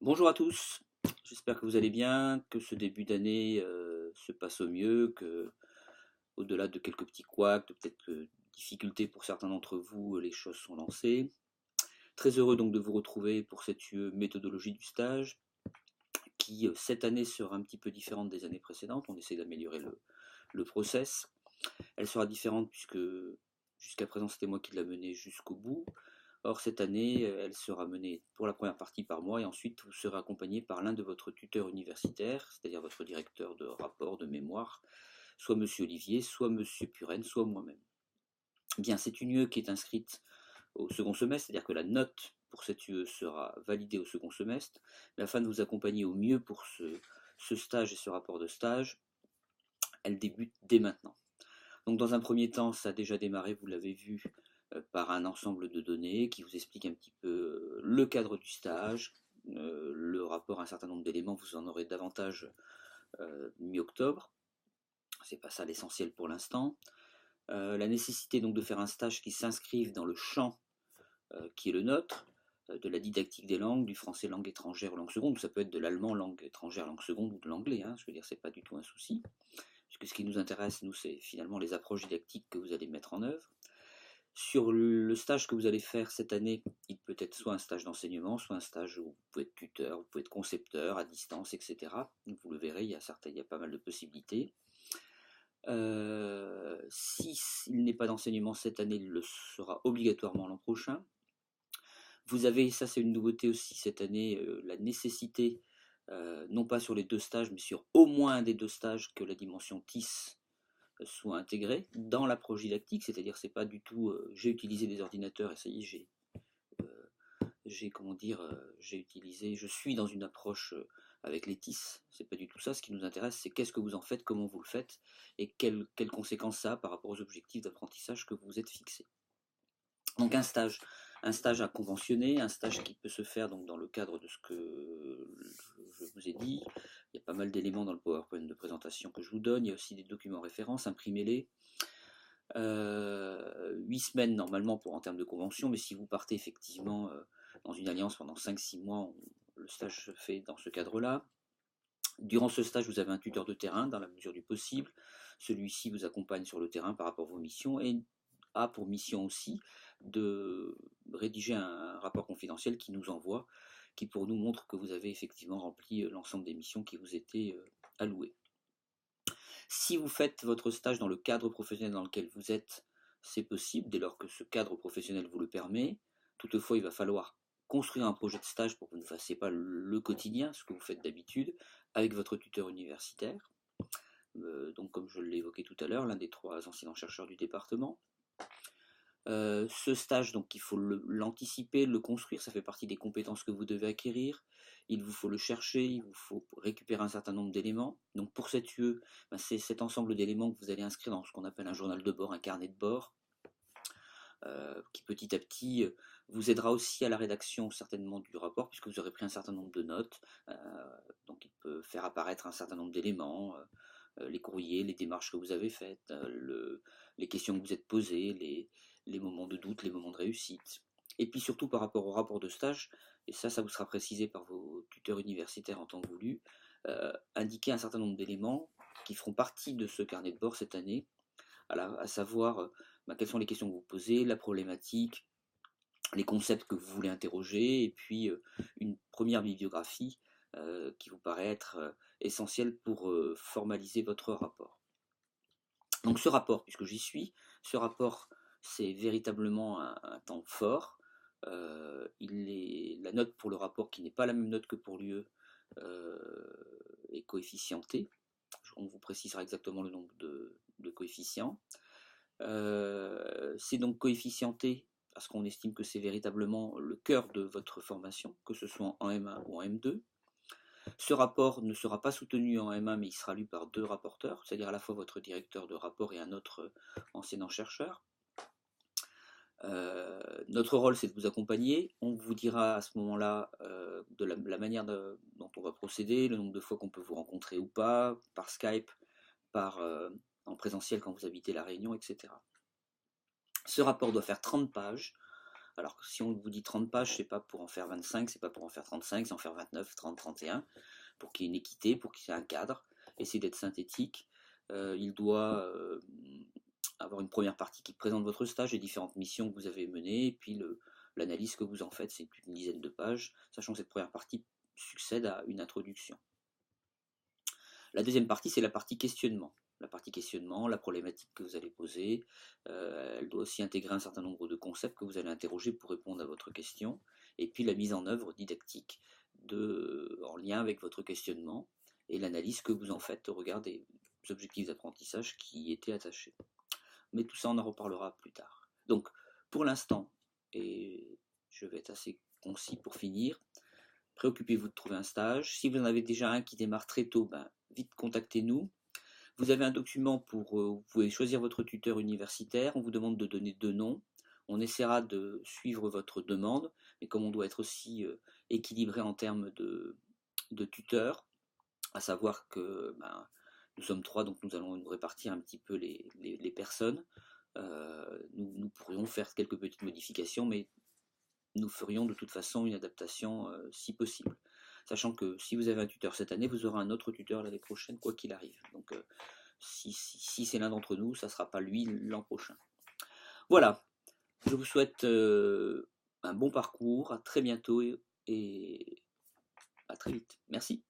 Bonjour à tous, j'espère que vous allez bien, que ce début d'année se passe au mieux, que au-delà de quelques petits couacs, de peut-être difficultés pour certains d'entre vous, les choses sont lancées. Très heureux donc de vous retrouver pour cette méthodologie du stage qui cette année sera un petit peu différente des années précédentes. On essaie d'améliorer le process. Elle sera différente puisque jusqu'à présent c'était moi qui l'a menée jusqu'au bout. Or, cette année, elle sera menée pour la première partie par moi et ensuite vous serez accompagné par l'un de votre tuteur universitaire, c'est-à-dire votre directeur de rapport, de mémoire, soit Monsieur Olivier, soit Monsieur Puren, soit moi-même. Bien, cette UE qui est inscrite au second semestre, c'est-à-dire que la note pour cette UE sera validée au second semestre, mais afin de vous accompagner au mieux pour ce stage et ce rapport de stage, elle débute dès maintenant. Donc dans un premier temps, ça a déjà démarré, vous l'avez vu, par un ensemble de données qui vous explique un petit peu le cadre du stage, le rapport à un certain nombre d'éléments, vous en aurez davantage mi-octobre. C'est pas ça l'essentiel pour l'instant. La nécessité donc de faire un stage qui s'inscrive dans le champ qui est le nôtre, de la didactique des langues, du français langue étrangère ou langue seconde, ou ça peut être de l'allemand langue étrangère langue seconde ou de l'anglais, hein, je veux dire c'est pas du tout un souci. Puisque ce qui nous intéresse, nous, c'est finalement les approches didactiques que vous allez mettre en œuvre. Sur le stage que vous allez faire cette année, il peut être soit un stage d'enseignement, soit un stage où vous pouvez être tuteur, vous pouvez être concepteur à distance, etc. Vous le verrez, il y a pas mal de possibilités. Si il n'est pas d'enseignement cette année, il le sera obligatoirement l'an prochain. Vous avez, ça c'est une nouveauté aussi cette année, la nécessité, non pas sur les deux stages, mais sur au moins un des deux stages, que la dimension TIS soit intégrée dans l'approche didactique, c'est-à-dire c'est pas du tout j'ai utilisé des ordinateurs et ça y est, j'ai comment dire, j'ai utilisé, je suis dans une approche avec les TIS, c'est pas du tout ça. Ce qui nous intéresse, c'est qu'est-ce que vous en faites, comment vous le faites et quelles conséquences ça a par rapport aux objectifs d'apprentissage que vous vous êtes fixés. Donc un stage à conventionner, un stage qui peut se faire donc dans le cadre de ce que je vous ai dit. Il y a pas mal d'éléments dans le PowerPoint de présentation que je vous donne. Il y a aussi des documents références, imprimez-les. 8 semaines normalement pour en termes de convention, mais si vous partez effectivement dans une alliance pendant 5-6 mois, le stage se fait dans ce cadre-là. Durant ce stage, vous avez un tuteur de terrain dans la mesure du possible. Celui-ci vous accompagne sur le terrain par rapport à vos missions et a pour mission aussi de rédiger un rapport confidentiel qui nous envoie, qui pour nous montre que vous avez effectivement rempli l'ensemble des missions qui vous étaient allouées. Si vous faites votre stage dans le cadre professionnel dans lequel vous êtes, c'est possible dès lors que ce cadre professionnel vous le permet. Toutefois, il va falloir construire un projet de stage pour que vous ne fassiez pas le quotidien, ce que vous faites d'habitude, avec votre tuteur universitaire. Donc, comme je l'ai évoqué tout à l'heure, l'un des 3 enseignants-chercheurs du département. Ce stage, donc, il faut l'anticiper, le construire, ça fait partie des compétences que vous devez acquérir. Il vous faut le chercher, il vous faut récupérer un certain nombre d'éléments. Donc pour cette UE, ben, c'est cet ensemble d'éléments que vous allez inscrire dans ce qu'on appelle un journal de bord, un carnet de bord, qui petit à petit vous aidera aussi à la rédaction certainement du rapport, puisque vous aurez pris un certain nombre de notes. Donc il peut faire apparaître un certain nombre d'éléments, les courriers, les démarches que vous avez faites, les questions que vous êtes posées, les moments de doute, les moments de réussite. Et puis surtout par rapport au rapport de stage, et ça vous sera précisé par vos tuteurs universitaires en temps voulu, indiquer un certain nombre d'éléments qui feront partie de ce carnet de bord cette année, à savoir quelles sont les questions que vous posez, la problématique, les concepts que vous voulez interroger, et puis une première bibliographie qui vous paraît être essentielle pour formaliser votre rapport. Donc ce rapport, puisque j'y suis, ce rapport, c'est véritablement un temps fort. La note pour le rapport, qui n'est pas la même note que pour l'UE, est coefficientée. On vous précisera exactement le nombre de coefficients. C'est donc coefficienté parce qu'on estime que c'est véritablement le cœur de votre formation, que ce soit en M1 ou en M2. Ce rapport ne sera pas soutenu en M1, mais il sera lu par 2 rapporteurs, c'est-à-dire à la fois votre directeur de rapport et un autre enseignant-chercheur. Notre rôle, c'est de vous accompagner. On vous dira à ce moment-là de la manière dont on va procéder, le nombre de fois qu'on peut vous rencontrer ou pas, par Skype, en présentiel quand vous habitez La Réunion, etc. Ce rapport doit faire 30 pages. Alors que si on vous dit 30 pages, c'est pas pour en faire 25, c'est pas pour en faire 35, c'est en faire 29, 30, 31, pour qu'il y ait une équité, pour qu'il y ait un cadre. Essayez d'être synthétique. Il doit avoir une première partie qui présente votre stage, les différentes missions que vous avez menées, et puis l'analyse que vous en faites, c'est plus d'une dizaine de pages, sachant que cette première partie succède à une introduction. La deuxième partie, c'est la partie questionnement. La partie questionnement, la problématique que vous allez poser, elle doit aussi intégrer un certain nombre de concepts que vous allez interroger pour répondre à votre question, et puis la mise en œuvre didactique en lien avec votre questionnement et l'analyse que vous en faites au regard des objectifs d'apprentissage qui y étaient attachés. Mais tout ça, on en reparlera plus tard. Donc, pour l'instant, et je vais être assez concis pour finir, préoccupez-vous de trouver un stage. Si vous en avez déjà un qui démarre très tôt, ben, vite contactez-nous. Vous avez un document vous pouvez choisir votre tuteur universitaire. On vous demande de donner 2 noms. On essaiera de suivre votre demande, mais comme on doit être aussi équilibré en termes de tuteurs, à savoir que ben, nous sommes 3, donc nous allons nous répartir un petit peu les personnes. Nous pourrions faire quelques petites modifications, mais nous ferions de toute façon une adaptation si possible. Sachant que si vous avez un tuteur cette année, vous aurez un autre tuteur l'année prochaine, quoi qu'il arrive. Donc si c'est l'un d'entre nous, ça ne sera pas lui l'an prochain. Voilà, je vous souhaite un bon parcours, à très bientôt et à très vite. Merci.